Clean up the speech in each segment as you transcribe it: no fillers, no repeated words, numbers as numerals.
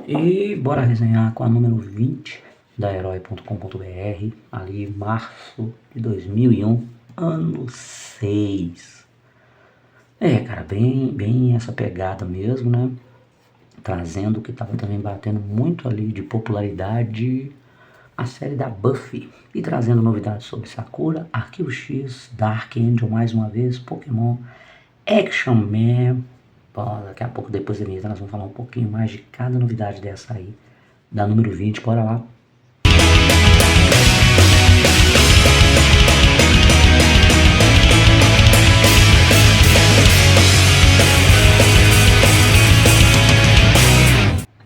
E bora resenhar com a número 20 da Herói.com.br, ali março de 2001, ano 6. Cara, bem essa pegada mesmo, né? Trazendo o que tava também batendo muito ali de popularidade, a série da Buffy. E trazendo novidades sobre Sakura, Arquivo X, Dark Angel mais uma vez, Pokémon, Action Man. Bom, daqui a pouco, depois da vinheta, nós vamos falar um pouquinho mais de cada novidade dessa aí, da número 20, bora lá.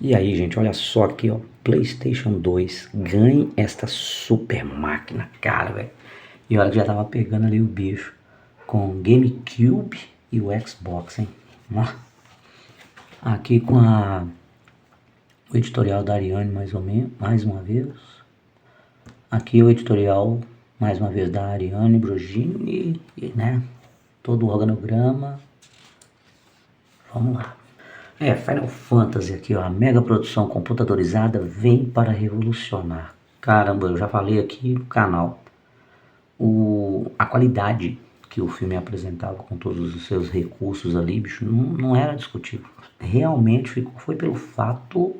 E aí, gente, olha só aqui, ó, PlayStation 2, ganhe esta super máquina, cara, velho. E olha que já tava pegando ali o bicho com GameCube e o Xbox, hein. Ó. Aqui com o editorial da Ariane, mais uma vez. Aqui o editorial, mais uma vez, da Ariane Brogini, né, todo o organograma. Vamos lá. Final Fantasy aqui, ó, a mega produção computadorizada vem para revolucionar. Caramba, eu já falei aqui no canal. A qualidade que o filme apresentava com todos os seus recursos ali, bicho, não era discutível. Realmente foi pelo fato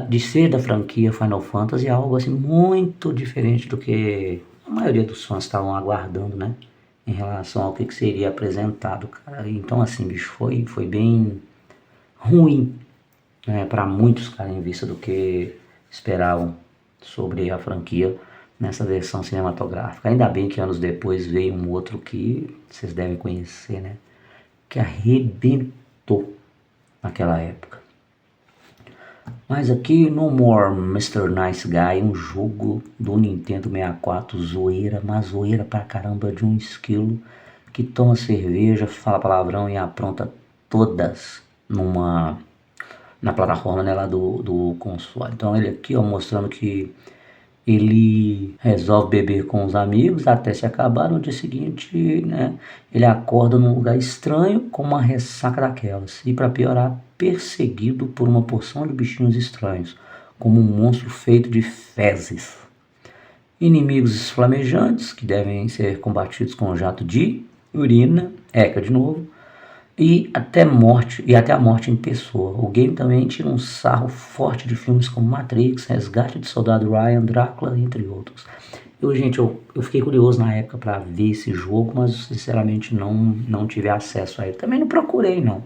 de ser da franquia Final Fantasy algo assim muito diferente do que a maioria dos fãs estavam aguardando, né? Em relação ao que seria apresentado, cara. Então assim, bicho, foi bem ruim, né, para muitos, cara, em vista do que esperavam sobre a franquia nessa versão cinematográfica. Ainda bem que anos depois veio um outro que vocês devem conhecer, né, que arrebentou naquela época. Mas aqui No More Mr. Nice Guy, um jogo do Nintendo 64, zoeira, mas zoeira pra caramba, de um esquilo que toma cerveja, fala palavrão e apronta todas na plataforma, né, lá do console. Então ele aqui, ó, mostrando que ele resolve beber com os amigos até se acabar. No dia seguinte, né, ele acorda num lugar estranho com uma ressaca daquelas. E para piorar, perseguido por uma porção de bichinhos estranhos, como um monstro feito de fezes. Inimigos flamejantes que devem ser combatidos com um jato de urina, de novo. E até a morte em pessoa. O game também tira um sarro forte de filmes como Matrix, Resgate de Soldado Ryan, Drácula, entre outros. Eu fiquei curioso na época para ver esse jogo, mas sinceramente não tive acesso a ele. Também não procurei não,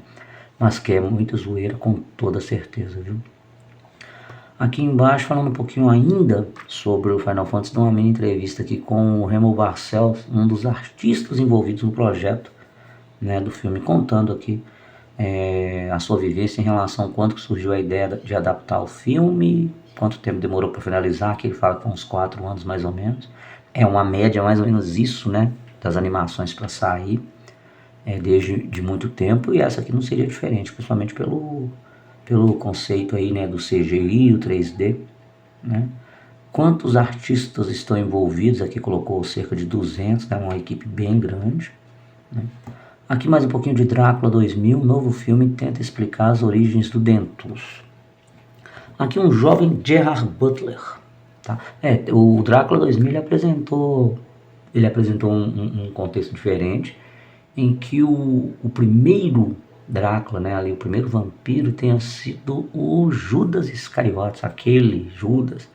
mas que é muito zoeira com toda certeza, viu? Aqui embaixo, falando um pouquinho ainda sobre o Final Fantasy, dou uma mini entrevista aqui com o Remo Barcelos, um dos artistas envolvidos no projeto, né, do filme, contando aqui a sua vivência em relação a quando que surgiu a ideia de adaptar o filme, quanto tempo demorou para finalizar, que ele fala que uns 4 anos mais ou menos. É uma média mais ou menos isso, né, das animações para sair, desde muito tempo, e essa aqui não seria diferente, principalmente pelo conceito aí, né, do CGI, o 3D, né. Quantos artistas estão envolvidos? Aqui colocou cerca de 200, né, uma equipe bem grande, né. Aqui mais um pouquinho de Drácula 2000, novo filme tenta explicar as origens do Dentus. Aqui um jovem Gerard Butler, tá? O Drácula 2000 ele apresentou um contexto diferente, em que o primeiro Drácula, né, ali, o primeiro vampiro tenha sido o Judas Iscariotes, aquele Judas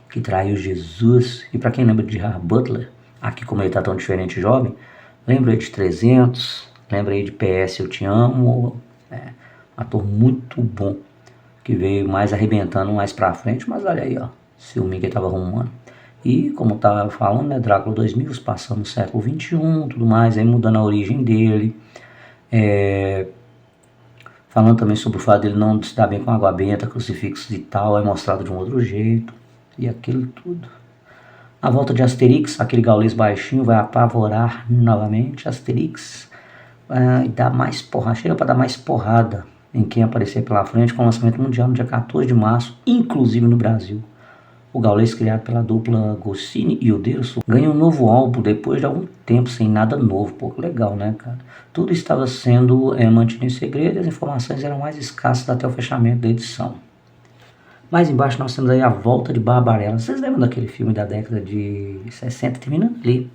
que traiu Jesus. E para quem lembra de Gerard Butler, aqui como ele está tão diferente jovem, lembra aí de 300, lembra aí de PS Eu Te Amo, ator muito bom, que veio mais arrebentando mais pra frente, mas olha aí, ó, se o Mickey tava arrumando. E como tava falando, né, Drácula 2000, passando no século 21, tudo mais, aí mudando a origem dele, falando também sobre o fato dele não se dar bem com água benta, crucifixos e tal, é mostrado de um outro jeito, e aquilo tudo. A volta de Asterix, aquele gaulês baixinho, vai apavorar novamente. Asterix dá mais porrada, chega para dar mais porrada em quem aparecer pela frente, com o lançamento mundial no dia 14 de março, inclusive no Brasil. O gaulês, criado pela dupla Goscinny e Uderzo, ganha um novo álbum depois de algum tempo sem nada novo. Pô, legal, né, cara? Tudo estava sendo mantido em segredo e as informações eram mais escassas até o fechamento da edição. Mais embaixo nós temos aí A Volta de Barbarella. Vocês lembram daquele filme da década de 60, terminando ali?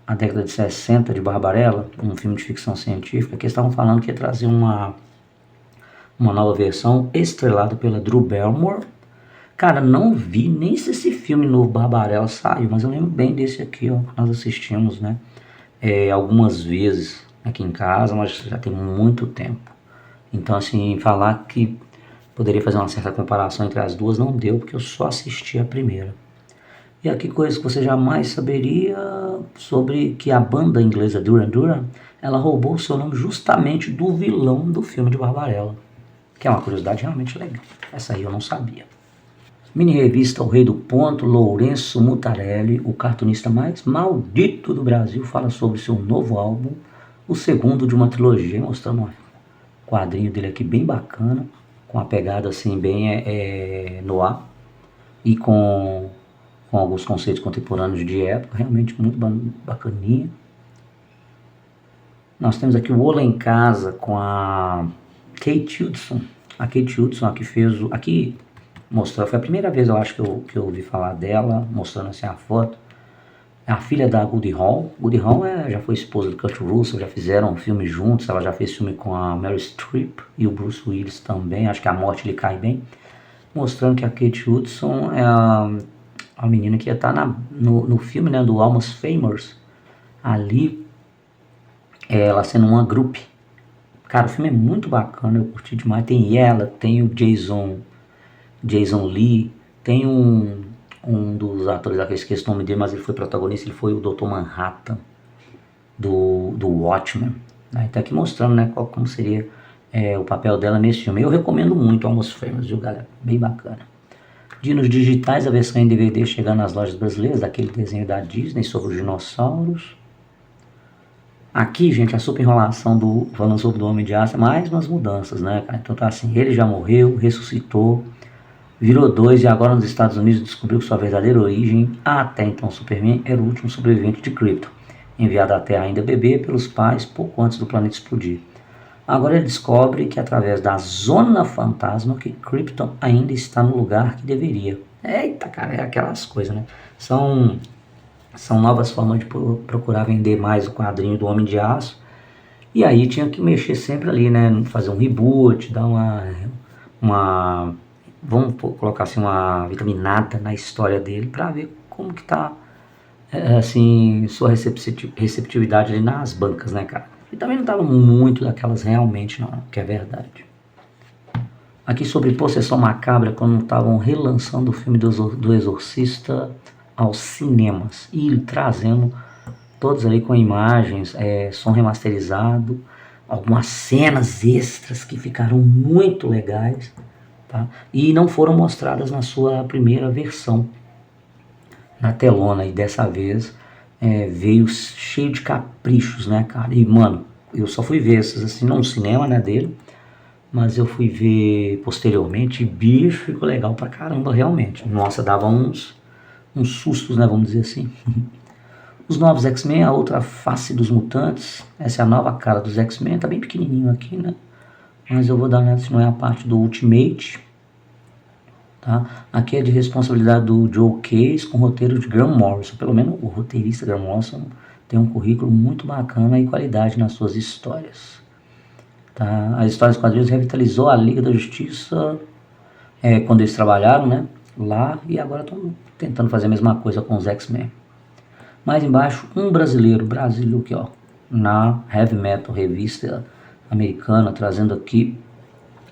A década de 60 de Barbarella, um filme de ficção científica, que eles estavam falando que ia trazer uma nova versão estrelada pela Drew Barrymore. Cara, não vi nem se esse filme novo Barbarella saiu, mas eu lembro bem desse aqui, ó, que nós assistimos, né? Algumas vezes aqui em casa, mas já tem muito tempo. Então, assim, falar que poderia fazer uma certa comparação entre as duas não deu, porque eu só assisti a primeira. E aqui coisas que você jamais saberia sobre que a banda inglesa Duran Duran, ela roubou o seu nome justamente do vilão do filme de Barbarella, que é uma curiosidade realmente legal. Essa aí eu não sabia. Mini revista O Rei do Ponto, Lourenço Mutarelli, o cartunista mais maldito do Brasil, fala sobre seu novo álbum, o segundo de uma trilogia, mostrando um quadrinho dele aqui bem bacana, com a pegada assim bem noir e com alguns conceitos contemporâneos de época, realmente muito bacaninha. Nós temos aqui o Ola em Casa com a Kate Hudson. A Kate Hudson aqui fez, aqui mostrou, foi a primeira vez eu acho que eu ouvi falar dela, mostrando assim a foto. É a filha da Goldie Hawn. Goldie Hawn já foi esposa do Kurt Russell, já fizeram um filme juntos, ela já fez filme com a Meryl Streep e o Bruce Willis também, acho que A Morte lhe cai bem. Mostrando que a Kate Hudson é a menina que ia estar no filme, né, do Almost Famous, ali, ela sendo uma grupo. Cara, o filme é muito bacana, eu curti demais. Tem ela, tem o Jason Lee, tem um dos atores, eu esqueci o nome dele, mas ele foi protagonista, ele foi o Dr. Manhattan do Watchmen. Né? Tá aqui mostrando, né, como seria o papel dela nesse filme. Eu recomendo muito Almost Famous, viu, galera? Bem bacana. Dinos Digitais, a versão em DVD chegando nas lojas brasileiras, daquele desenho da Disney sobre os dinossauros. Aqui, gente, a super enrolação falando sobre o Homem de Aço, mais umas mudanças, né, cara? Então tá assim, ele já morreu, ressuscitou, virou 2 e agora nos Estados Unidos descobriu que sua verdadeira origem, até então Superman, era o último sobrevivente de Krypton, enviado à Terra ainda bebê pelos pais pouco antes do planeta explodir. Agora ele descobre que através da Zona Fantasma que Krypton ainda está no lugar que deveria. Eita, cara, é aquelas coisas, né? São novas formas de procurar vender mais o quadrinho do Homem de Aço. E aí tinha que mexer sempre ali, né? Fazer um reboot, dar vamos colocar assim, uma vitaminada na história dele para ver como que tá, assim, sua receptividade ali nas bancas, né, cara? E também não tava muito daquelas realmente, não, que é verdade. Aqui sobre Possessão Macabra, quando estavam relançando o filme do Exorcista aos cinemas e trazendo todos ali com imagens, som remasterizado, algumas cenas extras que ficaram muito legais, tá? E não foram mostradas na sua primeira versão na telona, e dessa vez veio cheio de caprichos, né, cara? E, mano, eu só fui ver esses assim no cinema, né, dele, mas eu fui ver posteriormente e, bicho, ficou legal pra caramba, realmente. Nossa, dava uns sustos, né, vamos dizer assim. Os novos X-Men, a outra face dos mutantes, essa é a nova cara dos X-Men, tá bem pequenininho aqui, né? Mas eu vou dar uma olhada se não é a parte do Ultimate. Tá? Aqui é de responsabilidade do Joe Case com roteiro de Grant Morrison. Pelo menos o roteirista Grant Morrison tem um currículo muito bacana e qualidade nas suas histórias. Tá? As histórias quadrinhos revitalizou a Liga da Justiça quando eles trabalharam, né, lá, e agora estão tentando fazer a mesma coisa com os X-Men. Mais embaixo, um brasileiro, Brasil aqui, ó, na Heavy Metal, revista americana, trazendo aqui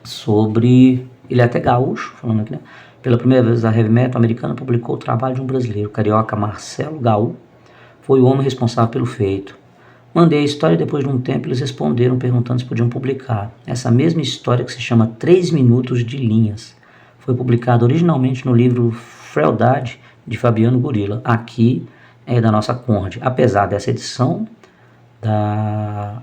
sobre, ele é até gaúcho, falando aqui, né? Pela primeira vez a Heavy Metal americana publicou o trabalho de um brasileiro, carioca Marcelo Gaú, foi o homem responsável pelo feito. Mandei a história e depois de um tempo eles responderam perguntando se podiam publicar. Essa mesma história que se chama 3 minutos de linhas. Foi publicada originalmente no livro Frealdade de Fabiano Gorilla. Aqui é da nossa Conrad. Apesar dessa edição da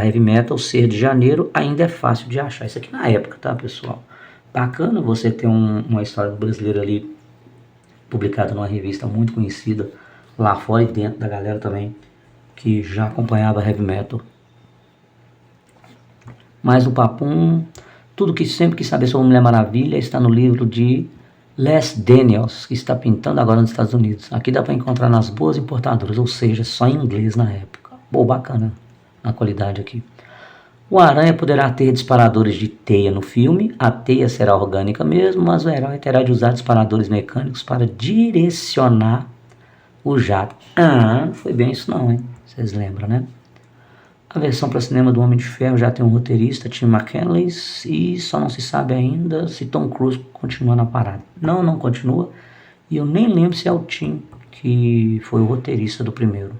Heavy Metal ser de janeiro, ainda é fácil de achar. Isso aqui na época, tá, pessoal? Bacana você ter uma história do brasileiro ali publicada numa revista muito conhecida lá fora e dentro da galera também que já acompanhava Heavy Metal. Mais um papum, Tudo que sempre quis saber sobre Mulher Maravilha está no livro de Les Daniels, que está pintando agora nos Estados Unidos. Aqui dá para encontrar nas boas importadoras, ou seja, só em inglês na época. Pô, bacana a qualidade aqui. O Aranha poderá ter disparadores de teia no filme, a teia será orgânica mesmo, mas o herói terá de usar disparadores mecânicos para direcionar o jato. Ah, não foi bem isso não, hein? Vocês lembram, né? A versão para cinema do Homem de Ferro já tem um roteirista, Tim McKinley, e só não se sabe ainda se Tom Cruise continua na parada. Não, não continua, e eu nem lembro se é o Tim que foi o roteirista do primeiro.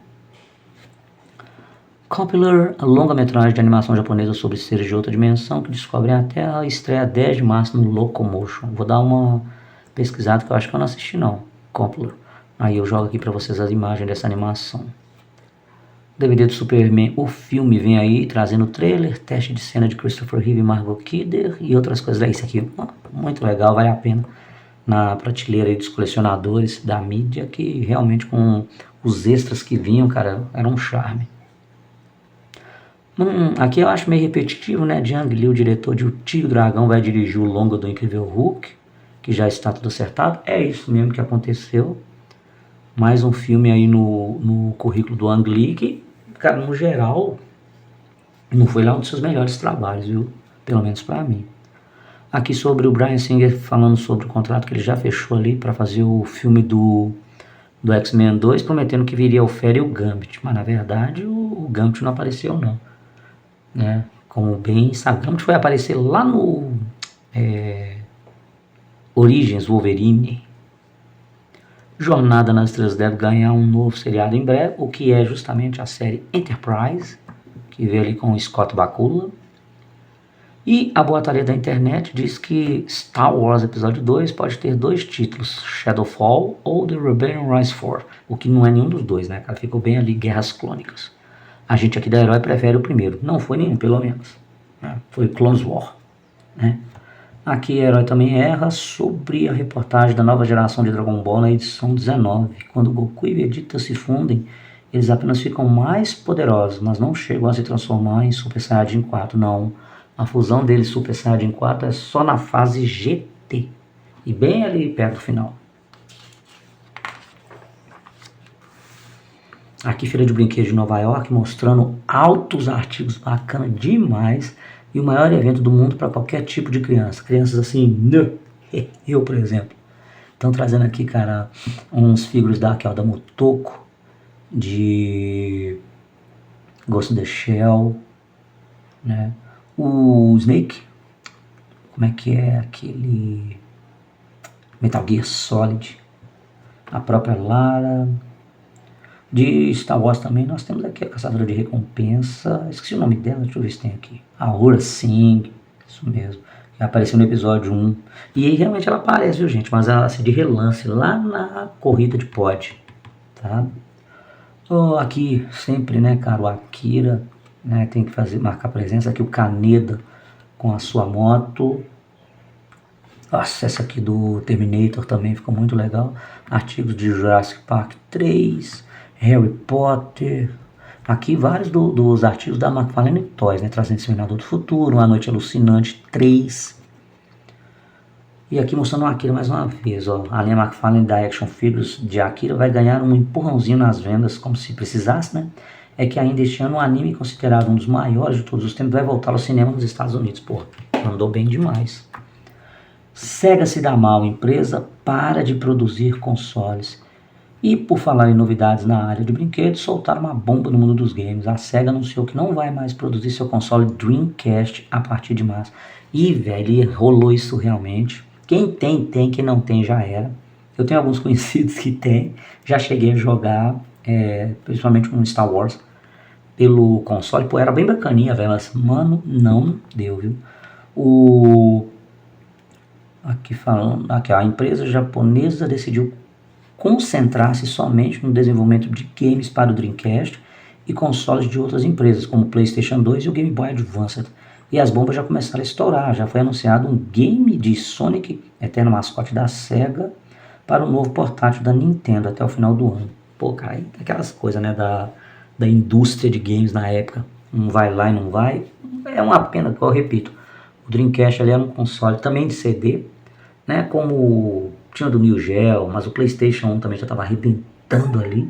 Copular, a longa-metragem de animação japonesa sobre seres de outra dimensão que descobrem a Terra, estreia 10 de março no Locomotion. Vou dar uma pesquisada que eu acho que eu não assisti não. Copular. Aí eu jogo aqui para vocês as imagens dessa animação. DVD do Superman, o filme vem aí trazendo trailer, teste de cena de Christopher Reeve e Margot Kidder e outras coisas. Isso aqui, muito legal, vale a pena. Na prateleira aí dos colecionadores da mídia, que realmente com os extras que vinham, cara, era um charme. Aqui eu acho meio repetitivo, né? Jang Lee, o diretor de O Tio Dragão, vai dirigir o longa do Incrível Hulk, que já está tudo acertado. É isso mesmo que aconteceu. Mais um filme aí no currículo do Ang Lee, que, cara, no geral, não foi lá um dos seus melhores trabalhos, viu? Pelo menos pra mim. Aqui sobre o Bryan Singer falando sobre o contrato que ele já fechou ali para fazer o filme do X-Men 2, prometendo que viria o Fera e o Gambit. Mas na verdade o Gambit não apareceu não. Né? Como bem sabe, Gambit foi aparecer lá no Origins Wolverine. Jornada nas Estrelas deve ganhar um novo seriado em breve, o que é justamente a série Enterprise, que veio ali com o Scott Bakula. E a boataria da internet diz que Star Wars Episódio 2 pode ter 2 títulos, Shadowfall ou The Rebellion Rise 4, o que não é nenhum dos dois, né, cara? Ficou bem ali, Guerras Clônicas. A gente aqui da Herói prefere o primeiro, não foi nenhum, pelo menos, né? Foi Clone Wars, né? Aqui a Herói também erra sobre a reportagem da nova geração de Dragon Ball na edição 19. Quando Goku e Vegeta se fundem, eles apenas ficam mais poderosos, mas não chegam a se transformar em Super Saiyajin 4, não. A fusão deles Super Saiyajin 4 é só na fase GT, e bem ali perto do final. Aqui Feira de Brinquedos de Nova York, mostrando altos artigos bacanas demais, e o maior evento do mundo para qualquer tipo de criança. Crianças assim, eu por exemplo. Estão trazendo aqui, cara, uns figuras da Motoko, de Ghost in the Shell, né? O Snake, como é que é aquele Metal Gear Solid, a própria Lara. De Star Wars também nós temos aqui a Caçadora de Recompensa, esqueci o nome dela, deixa eu ver se tem aqui, a Aurora Singh, isso mesmo, que apareceu no episódio 1, e aí realmente ela aparece, viu gente, mas ela assim, de relance, lá na corrida de pod, tá? Aqui sempre, né, cara, o Akira, né, tem que marcar presença, aqui o Kaneda com a sua moto. Nossa, essa aqui do Terminator também ficou muito legal. Artigos de Jurassic Park 3, Harry Potter. Aqui vários dos artigos da McFarlane Toys, né? Trazendo Exterminador do Futuro, Uma Noite Alucinante 3. E aqui mostrando o Akira mais uma vez, ó. A linha McFarlane da Action Figures de Akira vai ganhar um empurrãozinho nas vendas, como se precisasse, né? É que ainda este ano o anime, considerado um dos maiores de todos os tempos, vai voltar ao cinema nos Estados Unidos. Pô, andou bem demais. Sega se dá mal, empresa para de produzir consoles. E por falar em novidades na área de brinquedos, soltaram uma bomba no mundo dos games. A Sega anunciou que não vai mais produzir seu console Dreamcast a partir de março. E, velho, rolou isso realmente. Quem tem, quem não tem já era. Eu tenho alguns conhecidos que tem. Já cheguei a jogar, principalmente um Star Wars, pelo console. Pô, era bem bacaninha, velho, mas, mano, não deu, viu? Aqui a empresa japonesa decidiu concentrar-se somente no desenvolvimento de games para o Dreamcast e consoles de outras empresas, como o PlayStation 2 e o Game Boy Advance. E as bombas já começaram a estourar. Já foi anunciado um game de Sonic, eterno mascote da Sega, para o novo portátil da Nintendo até o final do ano. Pô, cara, aí aquelas coisas, né, da indústria de games na época. Um vai lá e não vai. É uma pena, que eu repito. O Dreamcast ali era um console também de CD, né? Como tinha o do Neo Geo, mas o PlayStation 1 também já estava arrebentando ali,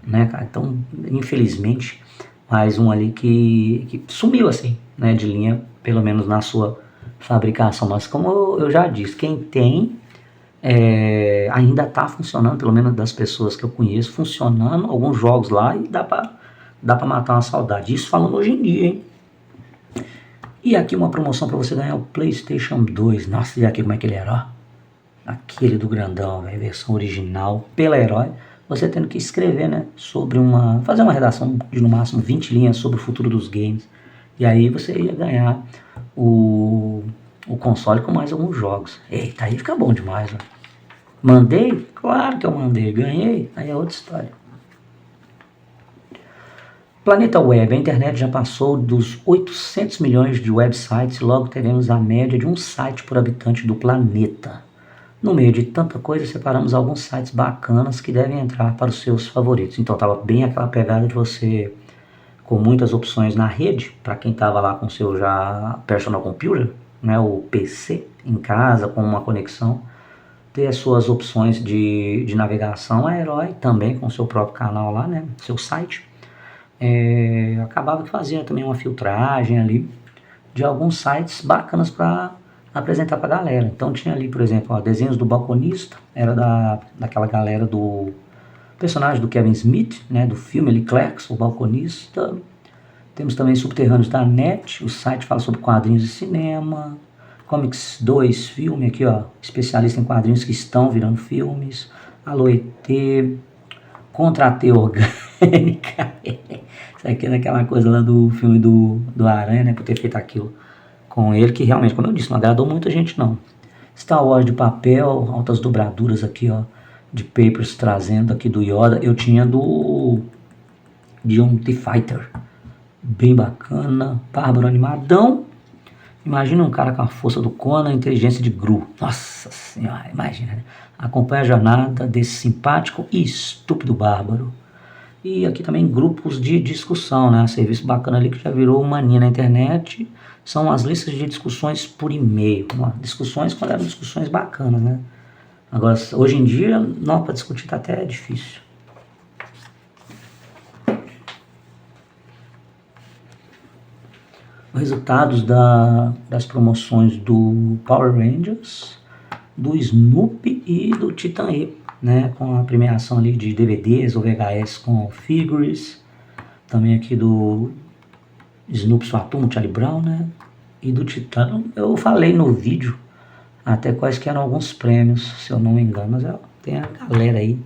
né, cara? Então, infelizmente, mais um ali que sumiu assim, né, de linha, pelo menos na sua fabricação. Mas como eu já disse, quem tem ainda está funcionando, pelo menos das pessoas que eu conheço, funcionando alguns jogos lá e dá pra matar uma saudade. Isso falando hoje em dia, hein? E aqui uma promoção para você ganhar o PlayStation 2. Nossa, e aqui como é que ele era, ó? Aquele do grandão, véio, versão original, pela Herói. Você tendo que escrever, né, fazer uma redação de no máximo 20 linhas sobre o futuro dos games. E aí você ia ganhar o console com mais alguns jogos. Eita, aí fica bom demais, né? Mandei? Claro que eu mandei. Ganhei? Aí é outra história. Planeta Web, a internet já passou dos 800 milhões de websites e logo teremos a média de um site por habitante do planeta. No meio de tanta coisa, separamos alguns sites bacanas que devem entrar para os seus favoritos. Então estava bem aquela pegada de você, com muitas opções na rede, para quem estava lá com o seu já personal computer, né, o PC em casa, com uma conexão, ter as suas opções de navegação, a Herói também com o seu próprio canal lá, né, seu site. Acabava que fazia também uma filtragem ali de alguns sites bacanas para apresentar para a galera. Então tinha ali, por exemplo, ó, desenhos do balconista, era daquela galera do personagem do Kevin Smith, né, do filme ali, Clerks, o balconista. Temos também Subterrâneos da NET, o site fala sobre quadrinhos de cinema. Comics 2, filme aqui, ó, especialista em quadrinhos que estão virando filmes. Alô ET, Contra a T Orgânica. Isso aqui é daquela coisa lá do filme do Aranha, né, por ter feito aquilo com ele, que realmente, como eu disse, não agradou muita gente não. Star Wars de papel, altas dobraduras aqui, ó, de papers trazendo aqui do Yoda. Eu tinha de um T-Fighter, bem bacana, bárbaro animadão. Imagina um cara com a força do Conan, a inteligência de Gru. Nossa senhora, imagina, né? Acompanha a jornada desse simpático e estúpido bárbaro. E aqui também grupos de discussão, né? Serviço bacana ali que já virou mania na internet. São as listas de discussões por e-mail. Discussões quando eram discussões bacanas, né? Agora, hoje em dia, não, para discutir tá até difícil. Os resultados das promoções do Power Rangers, do Snoopy e do Titan E, né? Com a premiação ali de DVDs ou VHS com figures. Também aqui do Snoopy Swatoon, Charlie Brown, né? E do Titã, eu falei no vídeo até quais que eram alguns prêmios, se eu não me engano, mas tem a galera aí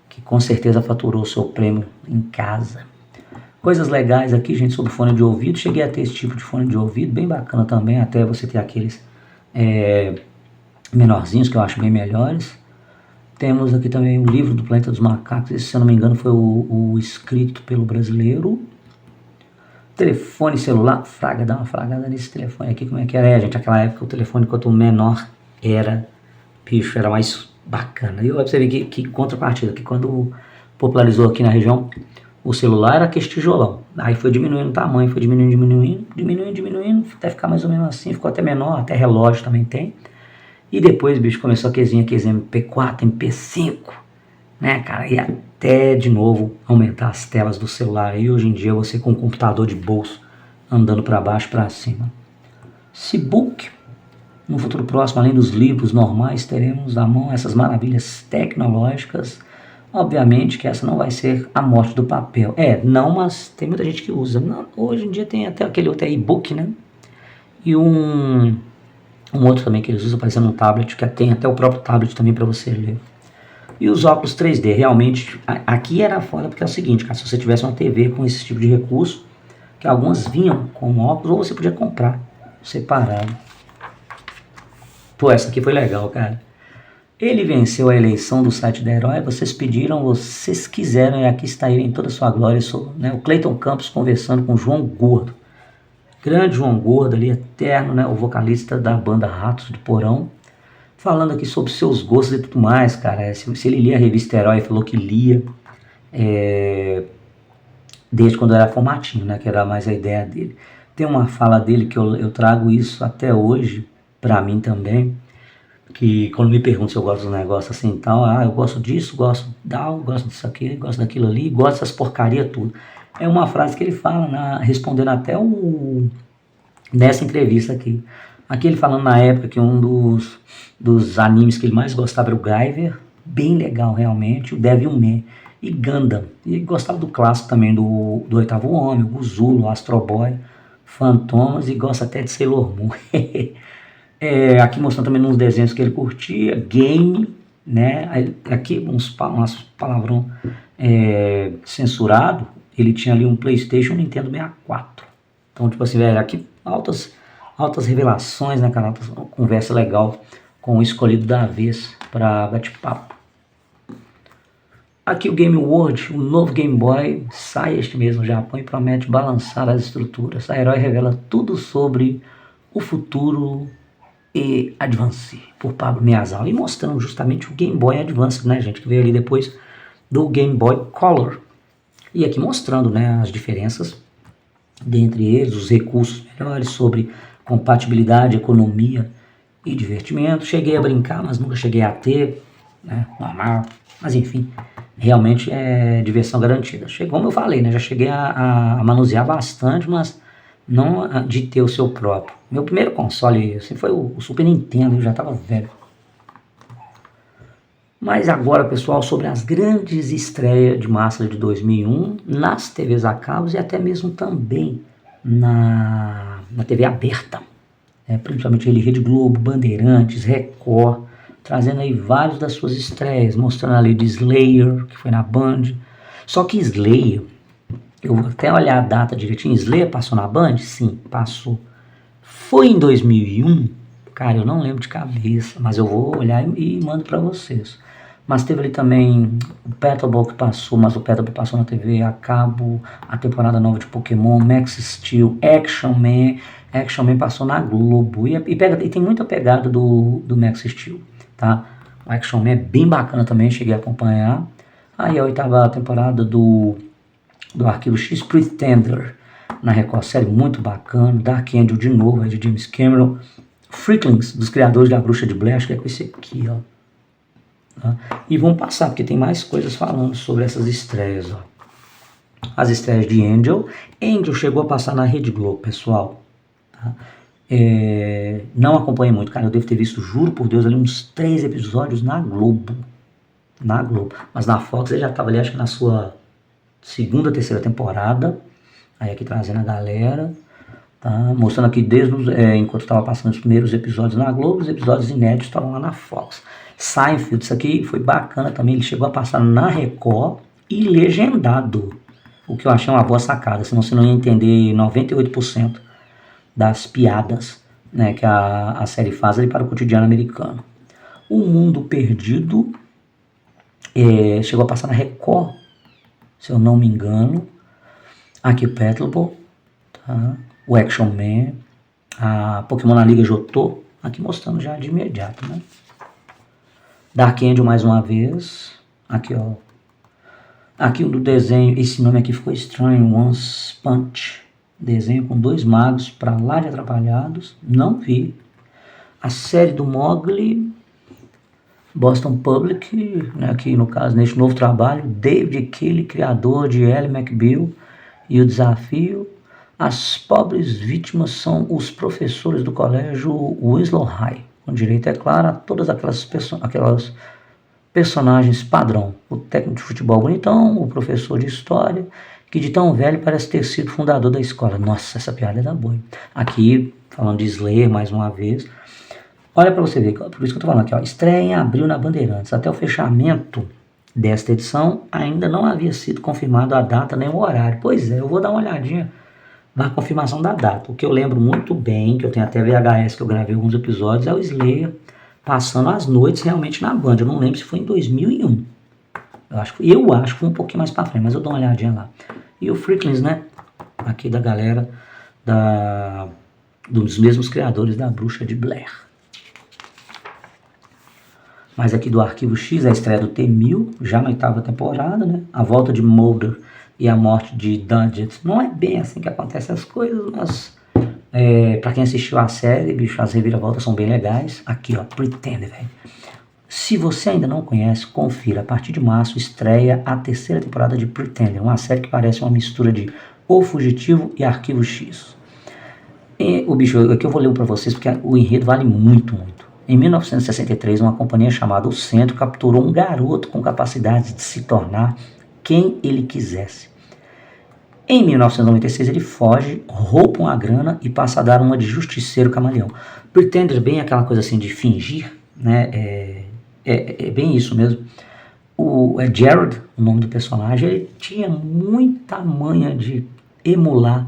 que com certeza faturou o seu prêmio em casa. Coisas legais aqui, gente, sobre fone de ouvido. Cheguei a ter esse tipo de fone de ouvido, bem bacana também, até você ter aqueles menorzinhos que eu acho bem melhores. Temos aqui também o livro do Planeta dos Macacos, esse, se eu não me engano, foi o escrito pelo brasileiro. Telefone celular, dá uma fragada nesse telefone aqui, como é que era, gente? Aquela época o telefone quanto menor era, bicho, era mais bacana. E você vê que contrapartida, que quando popularizou aqui na região, o celular era aquele tijolão. Aí foi diminuindo o tamanho, foi diminuindo, até ficar mais ou menos assim, ficou até menor, até relógio também tem. E depois, bicho, começou aqueles MP4, MP5, né, cara, e até de novo aumentar as telas do celular. E hoje em dia você com um computador de bolso andando para baixo para cima. C-Book, no futuro próximo, além dos livros normais, teremos na mão essas maravilhas tecnológicas. Obviamente que essa não vai ser a morte do papel. Não, mas tem muita gente que usa. Não, hoje em dia tem até aquele outro e-book, né? E um outro também que eles usam parecendo um tablet, que tem até o próprio tablet também para você ler. E os óculos 3D, realmente, aqui era foda porque é o seguinte, cara, se você tivesse uma TV com esse tipo de recurso, que algumas vinham com óculos, ou você podia comprar separado. Pô, essa aqui foi legal, cara. Ele venceu a eleição do site da Herói, vocês pediram, vocês quiseram, e aqui está ele em toda a sua glória. Né, o Clayton Campos conversando com o João Gordo. Grande João Gordo ali, eterno, né, o vocalista da banda Ratos do Porão. Falando aqui sobre seus gostos e tudo mais, cara. Se ele lia a revista Herói, falou que lia desde quando era formatinho, né? Que era mais a ideia dele. Tem uma fala dele que eu trago isso até hoje, pra mim também, que quando me perguntam se eu gosto do negócio assim e tal, eu gosto disso, gosto gosto disso aqui, gosto daquilo ali, gosto dessas porcaria tudo. É uma frase que ele fala, respondendo até nessa entrevista aqui. Aqui ele falando na época que um dos animes que ele mais gostava era o Guyver, bem legal realmente, o Devilman e Gundam. E gostava do clássico também do Oitavo Homem, o Zulo, Astro Boy, Fantomas e gosta até de Sailor Moon. Aqui mostrando também uns desenhos que ele curtia, game, né? Aqui umas palavrão censurado. Ele tinha ali um PlayStation e um Nintendo 64. Então, tipo assim, velho, aqui altas revelações, né, cara? Altas, conversa legal com o escolhido da vez para bate-papo. Aqui o Game World, o novo Game Boy, sai este mês no Japão e promete balançar as estruturas. A Herói revela tudo sobre o futuro e Advance, por Pablo Miyazawa, e mostrando justamente o Game Boy Advance, né, gente, que veio ali depois do Game Boy Color. E aqui mostrando, né, as diferenças dentre eles, os recursos melhores sobre compatibilidade, economia e divertimento. Cheguei a brincar, mas nunca cheguei a ter, né, normal, mas enfim, realmente é diversão garantida. Como eu falei, né, já cheguei a manusear bastante, mas não de ter o seu próprio. Meu primeiro console assim, foi o Super Nintendo, eu já estava velho. Mas agora, pessoal, sobre as grandes estreias de massa de 2001 nas TVs a cabos e até mesmo também na TV aberta, principalmente ele Rede Globo, Bandeirantes, Record, trazendo aí vários das suas estreias, mostrando ali de Slayer, que foi na Band. Só que Slayer, eu vou até olhar a data direitinho, Slayer passou na Band? Sim, passou. Foi em 2001? Cara, eu não lembro de cabeça, mas eu vou olhar e mando pra vocês. Mas teve ali também o Petalball que passou, mas o Petalball passou na TV a cabo, a temporada nova de Pokémon, Max Steel, Action Man. Action Man passou na Globo e tem muita pegada do Max Steel, tá? O Action Man é bem bacana também, cheguei a acompanhar. Aí a 8ª temporada do Arquivo X, Pretender, na Record, série muito bacana. Dark Angel de novo, é de James Cameron. Freaklings, dos criadores da Bruxa de Blair, acho que é com esse aqui, ó. Tá? E vamos passar, porque tem mais coisas falando sobre essas estreias, ó. As estreias de Angel. Angel chegou a passar na Rede Globo, pessoal. Tá? Não acompanhei muito, cara, eu devo ter visto, juro por Deus, ali uns 3 episódios na Globo. Na Globo. Mas na Fox ele já estava ali, acho que na sua 2ª, 3ª temporada. Aí aqui trazendo a galera, tá? Mostrando aqui enquanto estava passando os primeiros episódios na Globo, os episódios inéditos estavam lá na Fox. Seinfeld, isso aqui foi bacana também, ele chegou a passar na Record e legendado, o que eu achei uma boa sacada, senão você não ia entender 98% das piadas, né, que a série faz ali para o cotidiano americano. O Mundo Perdido chegou a passar na Record, se eu não me engano. Aqui o Petalball, tá? O Action Man, a Pokémon na Liga Jotô, aqui mostrando já de imediato, né? Dark Angel mais uma vez, aqui ó, aqui o do desenho, esse nome aqui ficou estranho, Once Punch, desenho com 2 magos pra lá de atrapalhados, não vi. A série do Mowgli, Boston Public, né, aqui no caso, neste novo trabalho, David Kelly, criador de Ally McBeal, e o desafio, as pobres vítimas são os professores do colégio Winslow High, com direito, é claro, a todas aquelas personagens padrão. O técnico de futebol bonitão, o professor de história, que de tão velho parece ter sido fundador da escola. Nossa, essa piada é da boa. Aqui, falando de Slayer mais uma vez, olha pra você ver, por isso que eu tô falando aqui, ó, estreia em abril na Bandeirantes. Até o fechamento desta edição, ainda não havia sido confirmado a data nem o horário. Pois é, eu vou dar uma olhadinha na confirmação da data. O que eu lembro muito bem, que eu tenho até VHS que eu gravei alguns episódios, é o Slayer passando as noites realmente na Band. Eu não lembro se foi em 2001. Eu acho que foi um pouquinho mais pra frente, mas eu dou uma olhadinha lá. E o Freaklings, né? Aqui da galera dos mesmos criadores da Bruxa de Blair. Mas aqui do Arquivo X, a estreia do T-1000, já na 8ª temporada, né? A volta de Mulder e a morte de Dudget. Não é bem assim que acontecem as coisas, mas Pra quem assistiu a série, bicho, as reviravoltas são bem legais. Aqui, ó, Pretender, velho. Se você ainda não conhece, confira. A partir de março estreia a terceira temporada de Pretender, uma série que parece uma mistura de O Fugitivo e Arquivo X. E o bicho, aqui eu vou ler para vocês porque o enredo vale muito, muito. Em 1963, uma companhia chamada O Centro capturou um garoto com capacidade de se tornar quem ele quisesse. Em 1996 ele foge, rouba uma grana e passa a dar uma de justiceiro camaleão. Pretender bem aquela coisa assim de fingir, né? É bem isso mesmo. O Jared, o nome do personagem, ele tinha muita manha de emular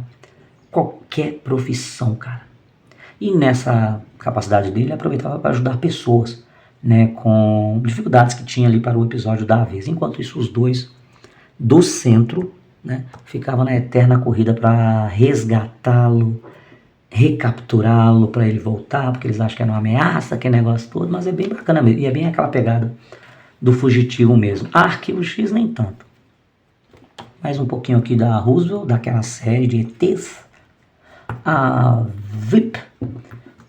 qualquer profissão, cara. E nessa capacidade dele, ele aproveitava para ajudar pessoas, né, com dificuldades que tinha ali para o episódio da vez. Enquanto isso, os dois do centro, né, ficavam na eterna corrida para resgatá-lo, recapturá-lo para ele voltar, porque eles acham que é uma ameaça, aquele negócio todo, mas é bem bacana mesmo, e é bem aquela pegada do fugitivo mesmo. Arquivo X nem tanto. Mais um pouquinho aqui da Roosevelt, daquela série de ETs. A VIP,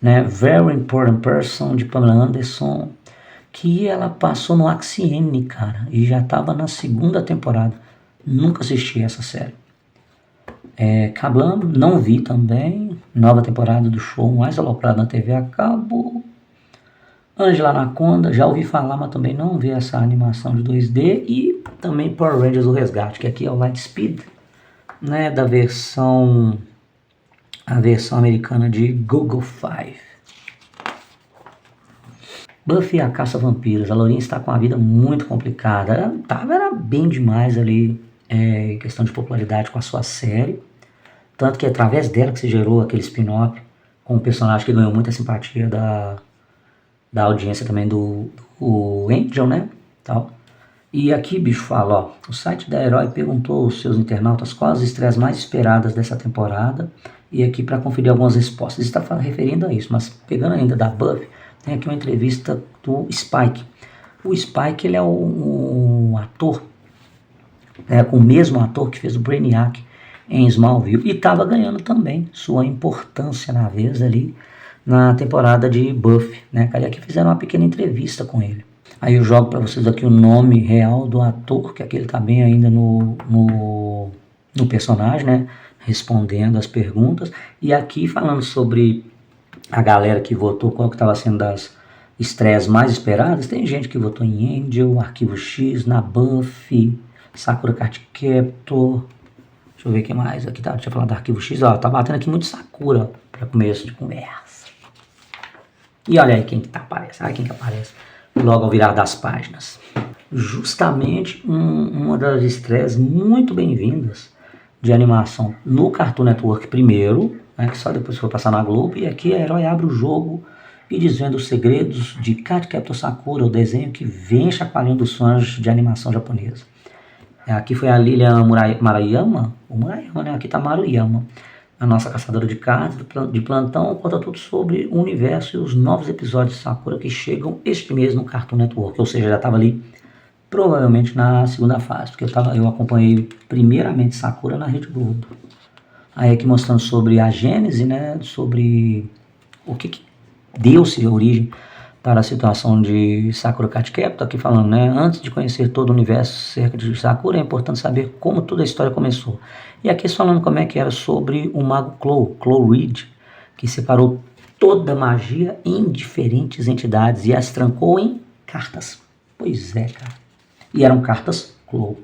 né, Very Important Person, de Pamela Anderson, que ela passou no AXN, cara, e já estava na segunda temporada. Nunca assisti essa série. Cablam, não vi também. Nova temporada do show mais aloprado na TV a cabo. Angela Anaconda, já ouvi falar, mas também não vi essa animação de 2D. E também Power Rangers O Resgate, que aqui é o Lightspeed, né, da versão... a versão americana de Google Five. Buffy a Caça Vampiros. A Lourinha está com a vida muito complicada. Ela era bem demais ali, em questão de popularidade com a sua série. Tanto que é através dela que se gerou aquele spin-off com um personagem que ganhou muita simpatia da audiência também do Angel, né? Tal. E aqui, bicho, fala, ó, o site da Herói perguntou aos seus internautas quais as estreias mais esperadas dessa temporada, e aqui para conferir algumas respostas. Está referindo a isso, mas pegando ainda da Buffy, tem aqui uma entrevista do Spike. O Spike, ele é um ator, com o mesmo ator que fez o Brainiac em Smallville, e estava ganhando também sua importância na vez ali, na temporada de Buffy, né? Cadê aqui fizeram uma pequena entrevista com ele. Aí eu jogo para vocês aqui o nome real do ator, que aqui ele tá bem ainda no personagem, né? Respondendo as perguntas. E aqui falando sobre a galera que votou, qual que estava sendo das estreias mais esperadas. Tem gente que votou em Angel, Arquivo X, na Buffy, Sakura Card Captor. Deixa eu ver o que mais. Aqui tá, deixa eu falar do Arquivo X. Ó, tá batendo aqui muito Sakura para começo de conversa. E olha aí quem que tá aparecendo. Olha quem que aparece logo ao virar das páginas. Justamente uma das estreias muito bem-vindas de animação no Cartoon Network primeiro, né, que só depois foi passar na Globo, e aqui a Herói abre o jogo e desvenda os segredos de Card Captor Sakura, o desenho que vem chacoalhando os fãs de animação japonesa. Aqui foi a Lilian Marayama, né? Aqui tá Maruyama, a nossa caçadora de cards de plantão, conta tudo sobre o universo e os novos episódios de Sakura que chegam este mês no Cartoon Network, ou seja, já estava ali provavelmente na segunda fase, porque eu acompanhei primeiramente Sakura na Rede Globo. Aí aqui mostrando sobre a gênese, né, sobre o que deu-se origem para a situação de Sakura Card Captor, aqui falando, né, antes de conhecer todo o universo cerca de Sakura, é importante saber como toda a história começou. E aqui falando como é que era sobre o mago Claw Reed, que separou toda a magia em diferentes entidades e as trancou em cartas. Pois é, cara. E eram cartas Claw.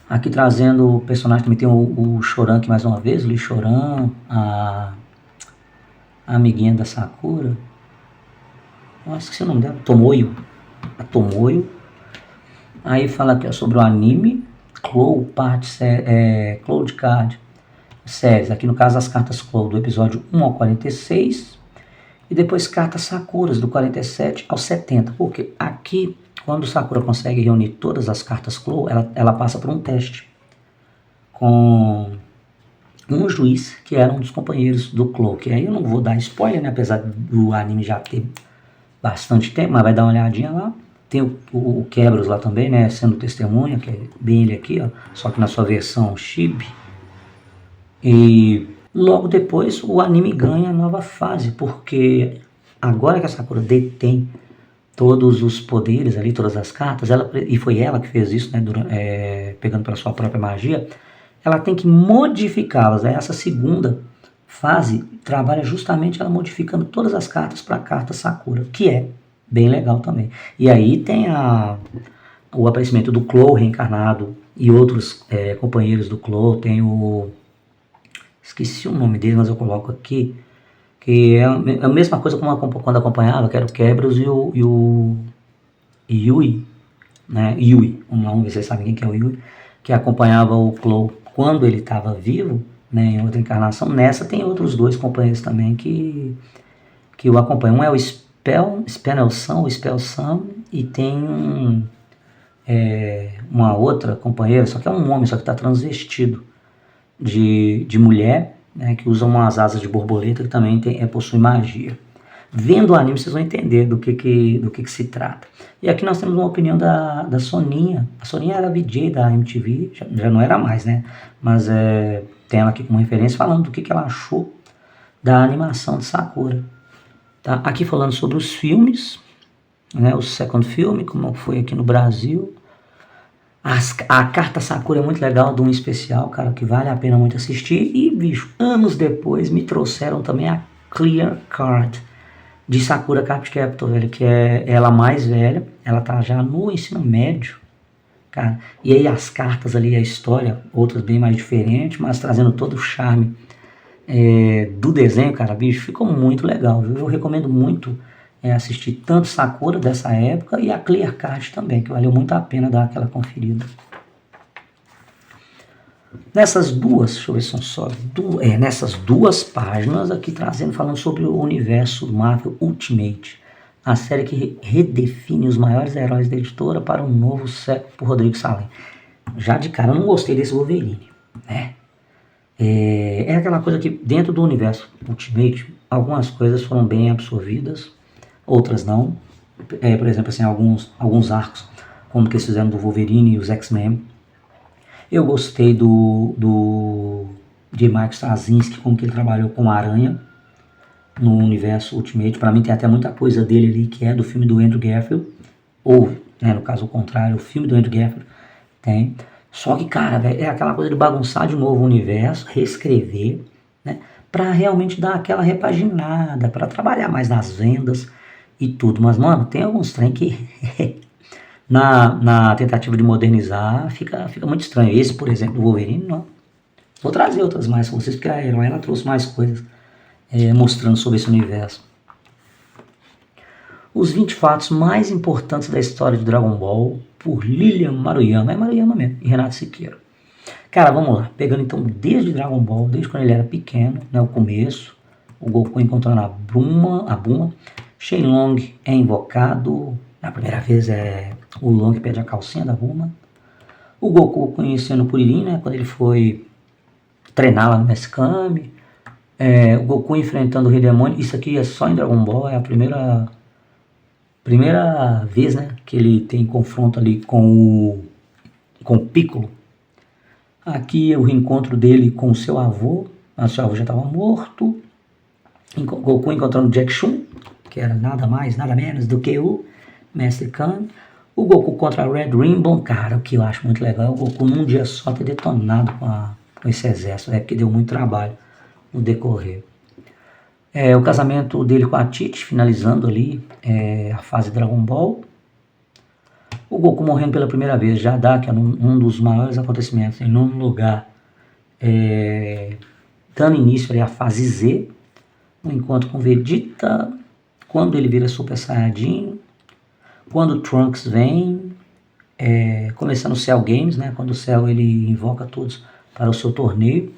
Aqui trazendo o personagem, também tem o Choran aqui mais uma vez, o Lee Choran, a amiguinha da Sakura. Eu esqueci o nome dela, Tomoyo. A Tomoyo. Aí fala aqui, ó, sobre o anime Claw Claw de Card séries. Aqui no caso as cartas Claw do episódio 1 ao 46. E depois cartas Sakuras do 47 ao 70. Porque aqui, quando Sakura consegue reunir todas as cartas Claw, ela passa por um teste com um juiz que era um dos companheiros do Claw. Que aí eu não vou dar spoiler, né? Apesar do anime já ter bastante tempo, mas vai dar uma olhadinha lá. Tem o Quebros lá também, né? Sendo testemunha, que é bem ele aqui, ó. Só que na sua versão Chibi. E Logo depois o anime ganha a nova fase, porque agora que a Sakura detém todos os poderes ali, todas as cartas, e foi ela que fez isso, né, pegando pela sua própria magia, ela tem que modificá-las. Né? Essa segunda fase trabalha justamente ela modificando todas as cartas para a carta Sakura, que é bem legal também. E aí tem o aparecimento do Clow reencarnado e outros companheiros do Clow, tem o... esqueci o nome dele, mas eu coloco aqui, que é a mesma coisa como quando acompanhava, que era o Quebros e o Yui, né? Yui, vamos ver se vocês sabem quem que é o Yui, que acompanhava o Clow quando ele estava vivo, né, em outra encarnação. Nessa tem outros dois companheiros também que o acompanham. Um é o Spell Sam, e tem uma outra companheira, só que é um homem, só que está transvestido de mulher, né, que usa umas asas de borboleta que também possui magia. Vendo o anime vocês vão entender do que se trata. E aqui nós temos uma opinião da Soninha. A Soninha era VJ da MTV, já não era mais, né? Mas tem ela aqui como referência falando do que ela achou da animação de Sakura. Tá? Aqui falando sobre os filmes, né? O second filme, como foi aqui no Brasil. A carta Sakura é muito legal, de um especial, cara, que vale a pena muito assistir. E, bicho, anos depois me trouxeram também a Clear Card de Sakura Card Captor, velho, que é ela mais velha, ela tá já no ensino médio, cara. E aí as cartas ali, a história, outras bem mais diferentes, mas trazendo todo o charme do desenho, cara, bicho, ficou muito legal, viu? Eu recomendo muito assistir tanto Sakura dessa época e a Clear Card também, que valeu muito a pena dar aquela conferida. Nessas duas, deixa eu ver se são só nessas duas páginas aqui trazendo, falando sobre o universo Marvel Ultimate, a série que redefine os maiores heróis da editora para um novo século por Rodrigo Salem. Já de cara eu não gostei desse Wolverine, né? É aquela coisa que dentro do universo Ultimate, algumas coisas foram bem absorvidas, outras não. Por exemplo, assim, alguns arcos, como que eles fizeram do Wolverine e os X-Men. Eu gostei de Mike Straczynski, como que ele trabalhou com a Aranha no universo Ultimate. Para mim tem até muita coisa dele ali que é do filme do Andrew Garfield, ou, né, no caso o contrário, o filme do Andrew Garfield tem. Só que, cara, véio, é aquela coisa de bagunçar de novo o universo, reescrever, né, para realmente dar aquela repaginada, para trabalhar mais nas vendas e tudo. Mas, mano, tem alguns trem que na tentativa de modernizar fica muito estranho. Esse, por exemplo, do Wolverine, não. Vou trazer outras mais com vocês, porque a Herói ela trouxe mais coisas mostrando sobre esse universo. Os 20 fatos mais importantes da história de Dragon Ball, por Lilian Maruyama, é Maruyama mesmo, e Renato Siqueira. Cara, vamos lá, pegando então desde Dragon Ball, desde quando ele era pequeno, né, o começo, o Goku encontrando a Bulma, Shenlong é invocado, na primeira vez o Long pede a calcinha da Bulma, o Goku conhecendo o Kuririn, né, quando ele foi treinar lá no Mescame, o Goku enfrentando o Rei Demônio. Isso aqui é só em Dragon Ball, é a primeira vez, né, que ele tem confronto ali com o Piccolo. Aqui é o reencontro dele com o seu avô, mas o seu avô já estava morto. Goku encontrando Jack Chun, que era nada mais, nada menos do que o Mestre Kami. O Goku contra a Red Ribbon, cara, o que eu acho muito legal é o Goku num dia só ter detonado com esse exército, porque deu muito trabalho no decorrer. O casamento dele com a Tite, finalizando ali a fase Dragon Ball. O Goku morrendo pela primeira vez, já dá que é um dos maiores acontecimentos, em nono lugar, dando início ali à fase Z, um encontro com Vegeta, quando ele vira Super Saiyajin, quando o Trunks vem, começando o Cell Games, né, quando o Cell ele invoca todos para o seu torneio.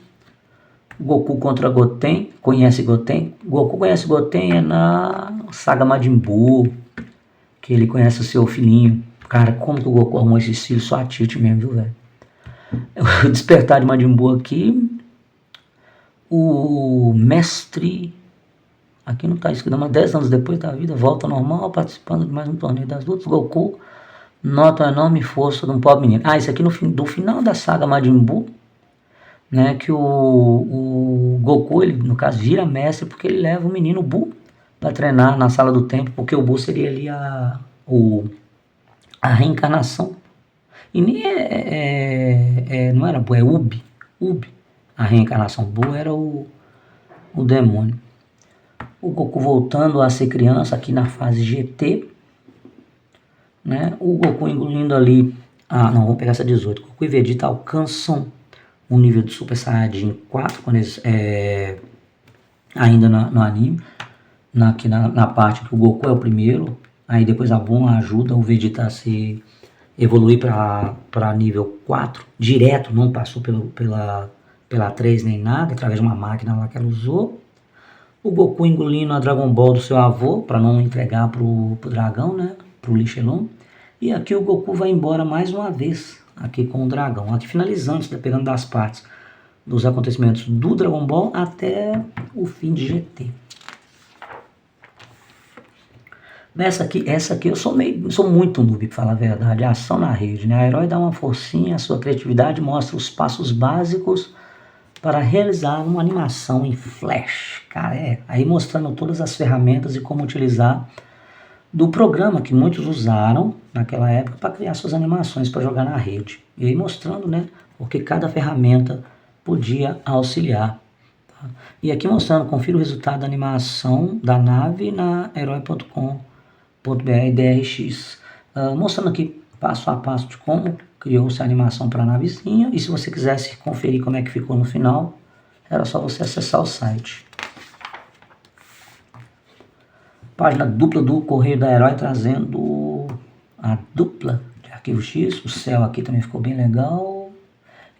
Goku contra Goten, conhece Goten? Goku conhece Goten na saga Majin Buu, que ele conhece o seu filhinho. Cara, como que o Goku arrumou esse filho? Só a Tite mesmo, viu, velho? O despertar de Majin Buu aqui, o mestre, aqui não tá escrito, mas 10 anos depois da vida, volta ao normal, participando de mais um torneio das lutas. Goku nota a enorme força de um pobre menino. Isso aqui do final da saga Majin Buu, né, que o Goku, ele, no caso, vira mestre porque ele leva o menino Buu para treinar na sala do tempo, porque o Buu seria ali a reencarnação. E nem não era Buu, é Ubi. Ubi. A reencarnação. Buu era o demônio. O Goku voltando a ser criança aqui na fase GT, né? O Goku engolindo ali, vamos pegar essa 18. Goku e Vegeta alcançam um nível de Super Saiyajin 4 quando eles, ainda no anime, aqui na parte que o Goku é o primeiro, aí depois a Bulma ajuda o Vegeta a se evoluir para nível 4 direto, não passou pela 3 nem nada, através de uma máquina lá que ela usou. O Goku engolindo a Dragon Ball do seu avô para não entregar pro dragão, né, pro Lixelon. E aqui o Goku vai embora mais uma vez aqui com o dragão, aqui finalizando, pegando das partes dos acontecimentos do Dragon Ball até o fim de GT. Essa aqui eu sou muito noob, para falar a verdade. A ação na rede, né? A Herói dá uma forcinha, a sua criatividade mostra os passos básicos para realizar uma animação em Flash. Cara, aí mostrando todas as ferramentas e como utilizar do programa que muitos usaram naquela época para criar suas animações para jogar na rede. E aí mostrando, né, porque cada ferramenta podia auxiliar. Tá? E aqui mostrando, confira o resultado da animação da nave na herói.com.br DRX. Mostrando aqui passo a passo de como criou-se a animação para a navezinha. E se você quisesse conferir como é que ficou no final, era só você acessar o site. Página dupla do Correio da Herói trazendo a dupla de Arquivo X. O céu aqui também ficou bem legal.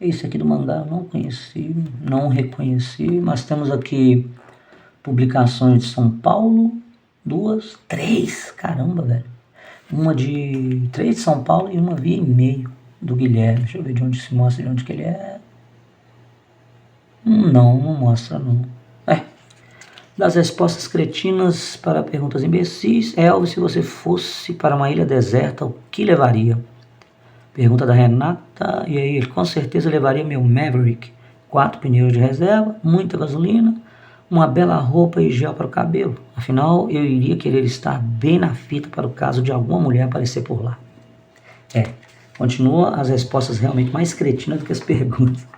Esse aqui do mangá eu não conheci, não reconheci, mas temos aqui publicações de São Paulo, 3, caramba, velho. Uma de 3 de São Paulo e uma via e-mail do Guilherme. Deixa eu ver de onde se mostra, de onde que ele é. Não mostra não. Das respostas cretinas para perguntas imbecis. Elvis, se você fosse para uma ilha deserta, o que levaria? Pergunta da Renata. E aí, ele com certeza levaria meu Maverick. 4 pneus de reserva, muita gasolina, uma bela roupa e gel para o cabelo. Afinal, eu iria querer estar bem na fita para o caso de alguma mulher aparecer por lá. Continua as respostas realmente mais cretinas do que as perguntas.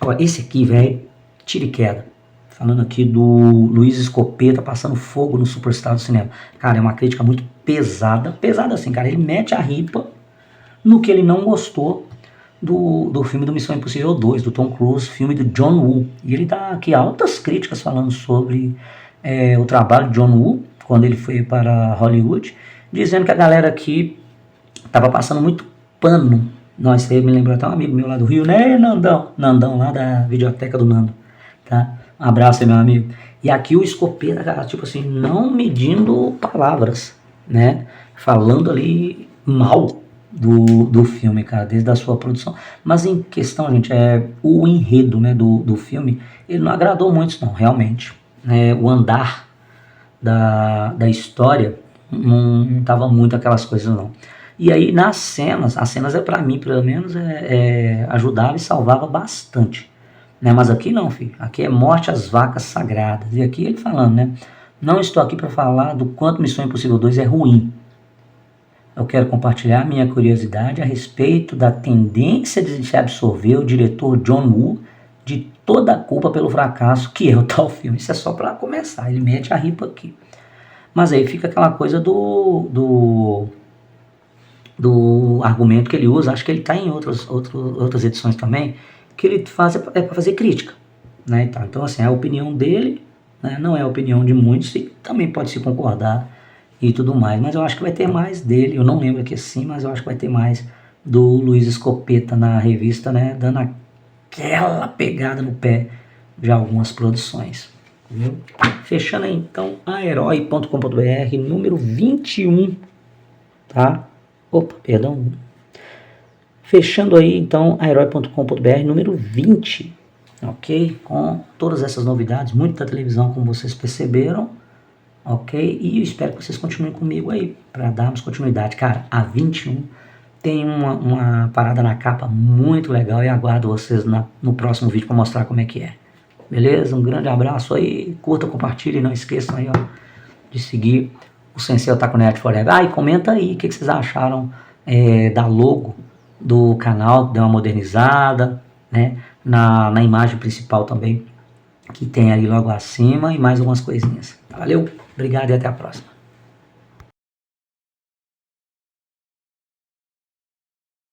Agora, esse aqui, velho, tira e queda. Falando aqui do Luiz Escopeta passando fogo no Superstar do cinema. Cara, é uma crítica muito pesada. Pesada assim, cara. Ele mete a ripa no que ele não gostou do filme do Missão Impossível 2, do Tom Cruise, filme do John Woo. E ele dá aqui altas críticas falando sobre o trabalho de John Woo, quando ele foi para Hollywood, dizendo que a galera aqui tava passando muito pano. Nossa, me lembrou até um amigo meu lá do Rio, né, Nandão lá da videoteca do Nando, tá? Um abraço aí, meu amigo. E aqui o Escopeta, cara, tipo assim, não medindo palavras, né? Falando ali mal do filme, cara, desde a sua produção. Mas em questão, gente, o enredo, né, do filme, ele não agradou muito, não, realmente. O andar da história não tava muito aquelas coisas, não. E aí, nas cenas, as cenas pra mim, pelo menos, ajudava e salvava bastante. Né? Mas aqui não, filho. Aqui é morte às vacas sagradas. E aqui ele falando, né? Não estou aqui para falar do quanto Missão Impossível 2 é ruim. Eu quero compartilhar minha curiosidade a respeito da tendência de se absorver o diretor John Woo de toda a culpa pelo fracasso que é o tal filme. Isso é só para começar. Ele mete a ripa aqui. Mas aí fica aquela coisa do argumento que ele usa. Acho que ele está em outras edições também, que ele faz para fazer crítica, né? Então assim, a opinião dele, né, não é a opinião de muitos e também pode se concordar e tudo mais, mas eu acho que vai ter mais dele, eu não lembro aqui assim, mas eu acho que vai ter mais do Luiz Escopeta na revista, né, dando aquela pegada no pé de algumas produções, viu? Fechando aí então a herói.com.br número 21, tá? Opa, perdão. Fechando aí, então, a herói.com.br número 20, ok? Com todas essas novidades, muita televisão, como vocês perceberam, ok? E eu espero que vocês continuem comigo aí, para darmos continuidade. Cara, a 21 tem uma parada na capa muito legal e aguardo vocês no próximo vídeo para mostrar como é que é. Beleza? Um grande abraço aí, curta, compartilhe, não esqueçam aí, ó, de seguir o Sensei Otaku Nerd Forever. Ah, e comenta aí o que vocês acharam da logo do canal, deu uma modernizada, né? Na imagem principal também, que tem ali logo acima, e mais algumas coisinhas. Valeu, obrigado e até a próxima.